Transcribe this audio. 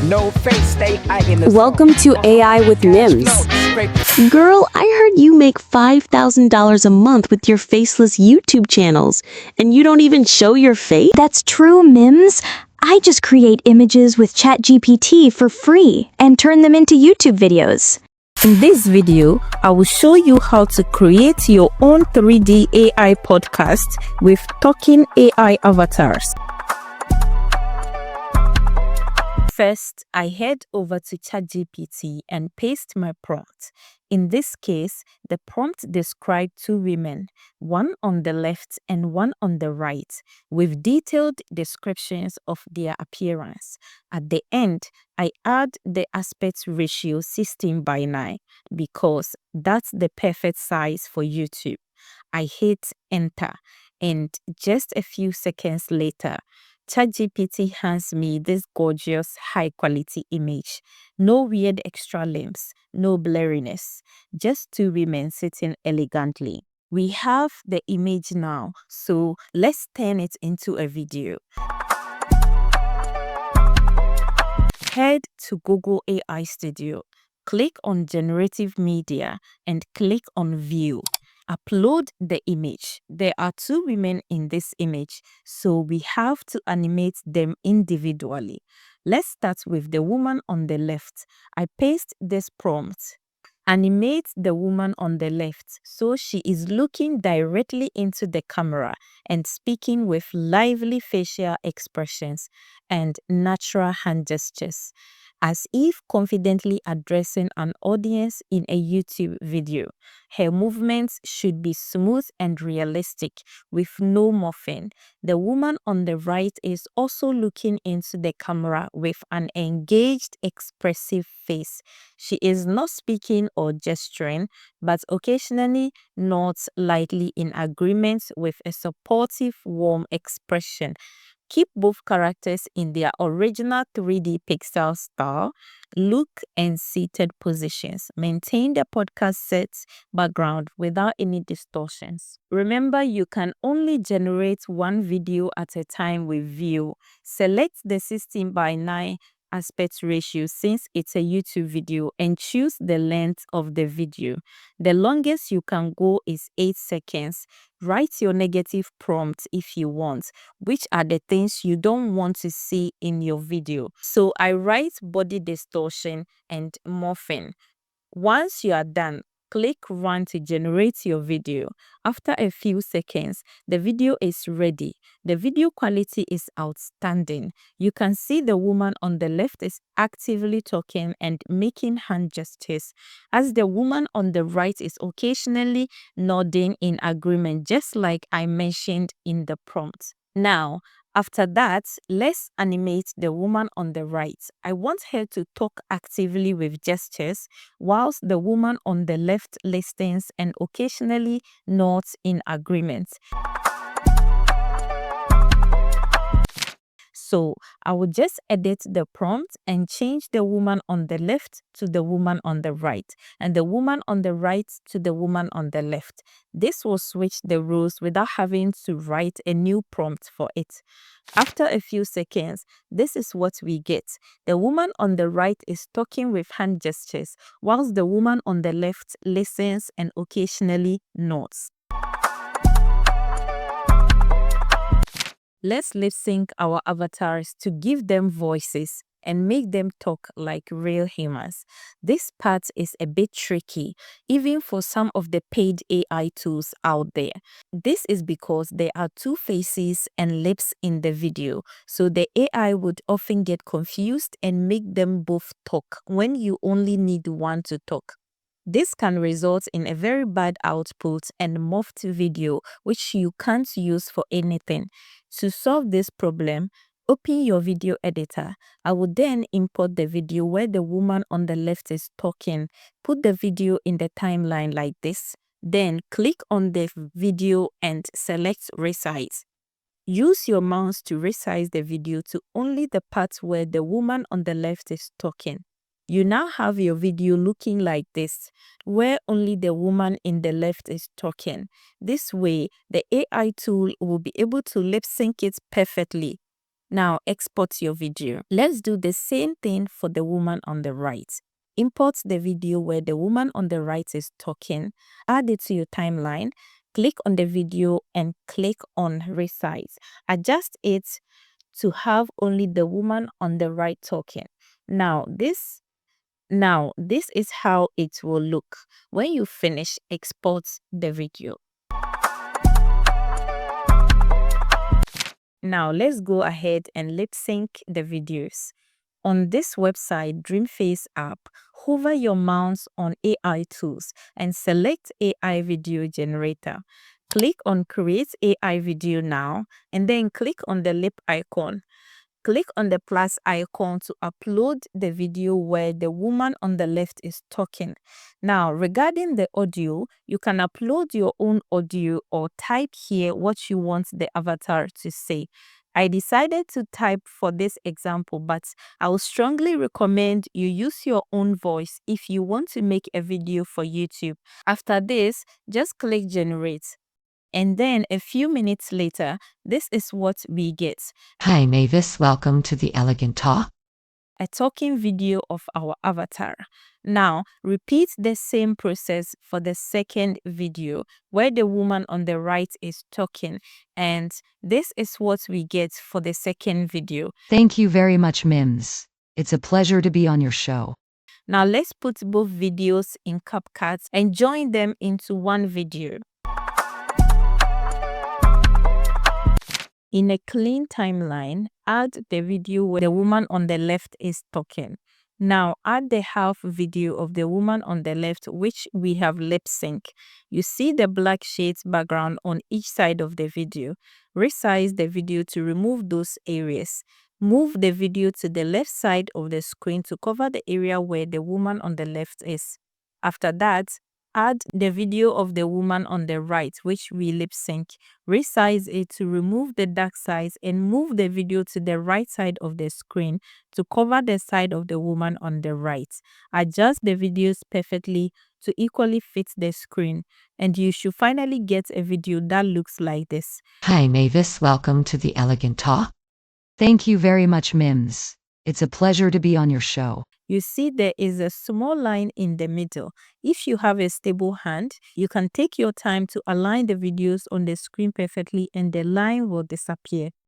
No face, stay eyeing the Welcome to AI with Mims. Girl, I heard you make $5,000 a month with your faceless YouTube channels, and you don't even show your face? That's true, Mims. I just create images with ChatGPT for free and turn them into YouTube videos. In this video, I will show you how to create your own 3D AI podcast with talking AI avatars. First, I head over to ChatGPT and paste my prompt. In this case, the prompt described two women, one on the left and one on the right, with detailed descriptions of their appearance. At the end, I add the aspect ratio 16:9 because that's the perfect size for YouTube. I hit enter, and just a few seconds later, ChatGPT hands me this gorgeous high-quality image. No weird extra limbs, no blurriness, just two women sitting elegantly. We have the image now, so let's turn it into a video. Head to Google AI Studio, click on Generative Media, and click on View. Upload the image. There are two women in this image, so we have to animate them individually. Let's start with the woman on the left. I paste this prompt. Animate the woman on the left so she is looking directly into the camera and speaking with lively facial expressions and natural hand gestures, as if confidently addressing an audience in a YouTube video. Her movements should be smooth and realistic with no morphing. The woman on the right is also looking into the camera with an engaged, expressive face. She is not speaking or gesturing, but occasionally nods lightly in agreement with a supportive, warm expression. Keep both characters in their original 3D pixel style, look, and seated positions. Maintain the podcast set background without any distortions. Remember, you can only generate one video at a time with View. Select the 16:9 aspect ratio since it's a YouTube video and choose the length of the video. The longest you can go is 8 seconds. Write your negative prompt if you want, which are the things you don't want to see in your video. So I write body distortion and morphing. Once you are done, click Run to generate your video. After a few seconds, the video is ready. The video quality is outstanding. You can see the woman on the left is actively talking and making hand gestures, as the woman on the right is occasionally nodding in agreement, just like I mentioned in the prompt. Now, after that, let's animate the woman on the right. I want her to talk actively with gestures, whilst the woman on the left listens and occasionally nods in agreement. So I will just edit the prompt and change the woman on the left to the woman on the right, and the woman on the right to the woman on the left. This will switch the roles without having to write a new prompt for it. After a few seconds, this is what we get. The woman on the right is talking with hand gestures, whilst the woman on the left listens and occasionally nods. Let's lip sync our avatars to give them voices and make them talk like real humans. This part is a bit tricky, even for some of the paid AI tools out there. This is because there are two faces and lips in the video, so the AI would often get confused and make them both talk when you only need one to talk. This can result in a very bad output and morphed video, which you can't use for anything. To solve this problem, open your video editor. I will then import the video where the woman on the left is talking. Put the video in the timeline like this. Then click on the video and select resize. Use your mouse to resize the video to only the part where the woman on the left is talking. You now have your video looking like this, where only the woman in the left is talking. This way, the AI tool will be able to lip sync it perfectly. Now export your video. Let's do the same thing for the woman on the right. Import the video where the woman on the right is talking, add it to your timeline, click on the video and click on resize. Adjust it to have only the woman on the right talking. Now this is how it will look. When you finish, export the video. Now let's go ahead and lip sync the videos. On this website, Dreamface app, hover your mouse on AI tools and select AI video generator. Click on create AI video now and then click on the lip icon. Click on the plus icon to upload the video where the woman on the left is talking. Now, regarding the audio, you can upload your own audio or type here what you want the avatar to say. I decided to type for this example, but I would strongly recommend you use your own voice if you want to make a video for YouTube. After this, just click generate. And then a few minutes later, this is what we get. Hi Mavis, welcome to the Elegant Talk. A talking video of our avatar. Now, repeat the same process for the second video where the woman on the right is talking, and this is what we get for the second video. Thank you very much, Mims. It's a pleasure to be on your show. Now, let's put both videos in CapCut and join them into one video. In a clean timeline, add the video where the woman on the left is talking. Now add the half video of the woman on the left which we have lip sync. You see the black shades background on each side of the video. Resize the video to remove those areas. Move the video to the left side of the screen to cover the area where the woman on the left is. After that, add the video of the woman on the right, which we lip sync. Resize it to remove the dark sides and move the video to the right side of the screen to cover the side of the woman on the right. Adjust the videos perfectly to equally fit the screen, and you should finally get a video that looks like this. Hi Mavis, welcome to the Elegant Talk. Thank you very much, Mims. It's a pleasure to be on your show. You see there is a small line in the middle. If you have a stable hand, you can take your time to align the videos on the screen perfectly and the line will disappear.